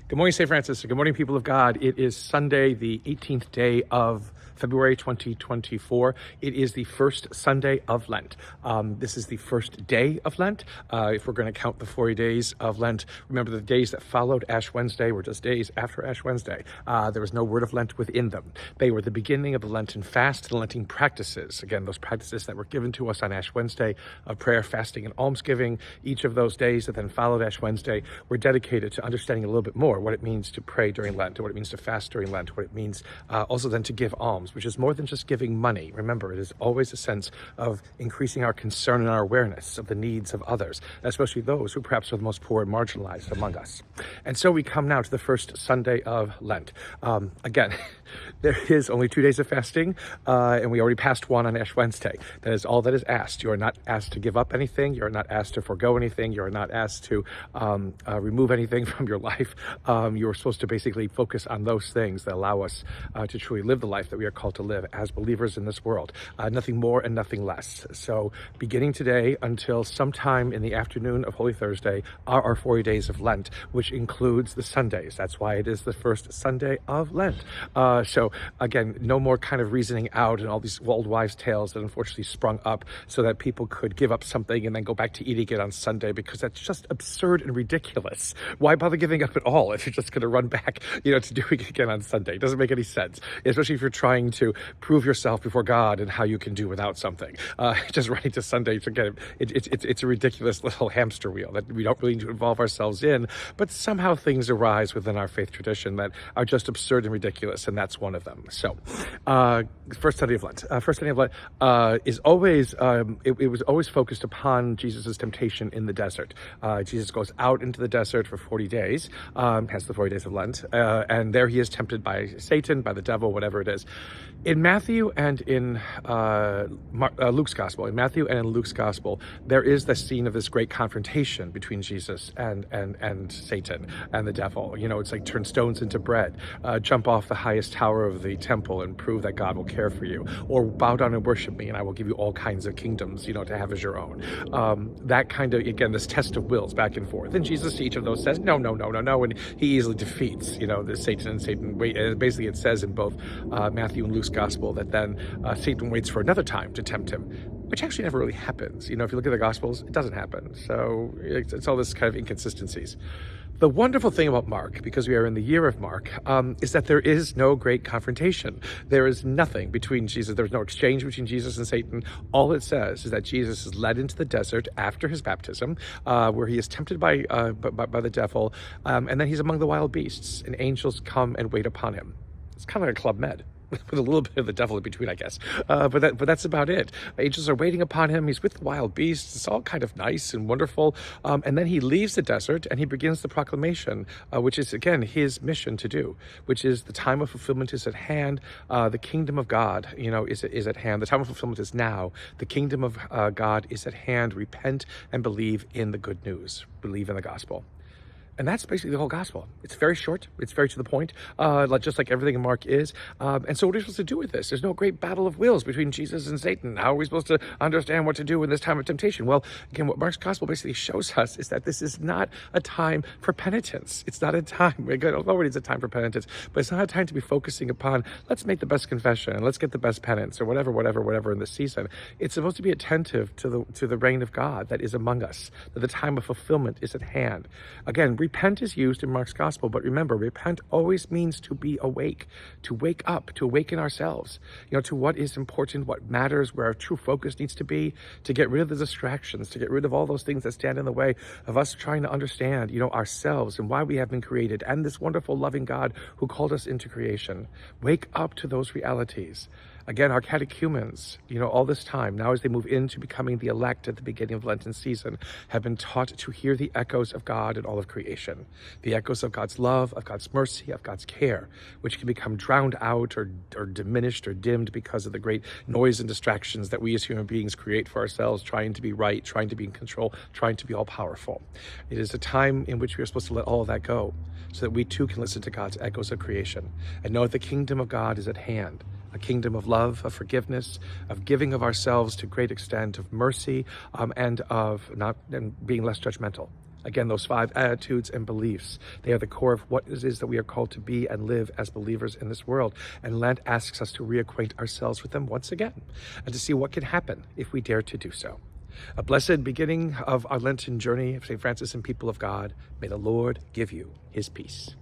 Good morning, St. Francis. Good morning, people of God. It is Sunday, the 18th day of February 2024. It is the first Sunday of Lent. This is the first day of Lent. If we're going to count the 40 days of Lent, remember the days that followed Ash Wednesday were just days after Ash Wednesday. There was no word of Lent within them. They were the beginning of the Lenten fast, the Lenten practices. Again, those practices that were given to us on Ash Wednesday of prayer, fasting, and almsgiving. Each of those days that then followed Ash Wednesday were dedicated to understanding a little bit more what it means to pray during Lent, what it means to fast during Lent, what it means also then to give alms, which is more than just giving money. Remember, it is always a sense of increasing our concern and our awareness of the needs of others, especially those who perhaps are the most poor and marginalized among us. And so we come now to the first Sunday of Lent. Again, there is only 2 days of fasting, and we already passed one on Ash Wednesday. That is all that is asked. You are not asked to give up anything. You are not asked to forego anything. You are not asked to remove anything from your life. You are supposed to basically focus on those things that allow us to truly live the life that we are called to live as believers in this world. Nothing more and nothing less. So beginning today until sometime in the afternoon of Holy Thursday are our 40 days of Lent, which includes the Sundays. That's why it is the first Sunday of Lent. So again, no more kind of reasoning out and all these old wives' tales that unfortunately sprung up so that people could give up something and then go back to eating it on Sunday, because that's just absurd and ridiculous. Why bother giving up at all if you're just going to run back, to doing it again on Sunday? It doesn't make any sense, especially if you're trying to prove yourself before God and how you can do without something. Just running to Sunday to get it's a ridiculous little hamster wheel that we don't really need to involve ourselves in, but somehow things arise within our faith tradition that are just absurd and ridiculous, and that's one of them. So, first Sunday of Lent. First Sunday of Lent is always, it was always focused upon Jesus' temptation in the desert. Jesus goes out into the desert for 40 days, hence the 40 days of Lent, and there he is tempted by Satan, by the devil, whatever it is. In Matthew and in Luke's Gospel, there is the scene of this great confrontation between Jesus and Satan and the devil. It's like turn stones into bread, jump off the highest tower of the temple and prove that God will care for you, or bow down and worship me and I will give you all kinds of kingdoms, to have as your own. That kind of, again, this test of wills back and forth. And Jesus to each of those says, no, and he easily defeats, the Satan. Basically it says in both Matthew and Luke's Gospel that then Satan waits for another time to tempt him, which actually never really happens. If you look at the Gospels, it doesn't happen. So it's all this kind of inconsistencies. The wonderful thing about Mark, because we are in the year of Mark, is that there is no great confrontation. There is nothing between Jesus. There's no exchange between Jesus and Satan. All it says is that Jesus is led into the desert after his baptism, where he is tempted by the devil, and then he's among the wild beasts, and angels come and wait upon him. It's kind of like a Club Med, with a little bit of the devil in between, I guess. But that's about it. Angels are waiting upon him. He's with the wild beasts. It's all kind of nice and wonderful. And then he leaves the desert and he begins the proclamation, which is, again, his mission to do, which is the time of fulfillment is at hand. The kingdom of God, is at hand. The time of fulfillment is now. The kingdom of God is at hand. Repent and believe in the good news. Believe in the gospel. And that's basically the whole gospel. It's very short. It's very to the point, just like everything in Mark is. And so what are we supposed to do with this? There's no great battle of wills between Jesus and Satan. How are we supposed to understand what to do in this time of temptation? Well, again, what Mark's gospel basically shows us is that this is not a time for penitence. It's not a time, although it is a time for penitence, but it's not a time to be focusing upon, let's make the best confession and let's get the best penance or whatever in this season. It's supposed to be attentive to the reign of God that is among us, that the time of fulfillment is at hand. Again, repent is used in Mark's gospel, but remember, repent always means to be awake, to wake up, to awaken ourselves, to what is important, what matters, where our true focus needs to be, to get rid of the distractions, to get rid of all those things that stand in the way of us trying to understand, ourselves and why we have been created, and this wonderful, loving God who called us into creation. Wake up to those realities. Again, our catechumens, all this time, now as they move into becoming the elect at the beginning of Lenten season, have been taught to hear the echoes of God in all of creation, the echoes of God's love, of God's mercy, of God's care, which can become drowned out or diminished or dimmed because of the great noise and distractions that we as human beings create for ourselves, trying to be right, trying to be in control, trying to be all powerful. It is a time in which we are supposed to let all of that go so that we too can listen to God's echoes of creation and know that the kingdom of God is at hand. A kingdom of love, of forgiveness, of giving of ourselves to great extent, of mercy, and of being less judgmental. Again, those 5 attitudes and beliefs, they are the core of what it is that we are called to be and live as believers in this world. And Lent asks us to reacquaint ourselves with them once again and to see what can happen if we dare to do so. A blessed beginning of our Lenten journey of St. Francis and people of God. May the Lord give you his peace.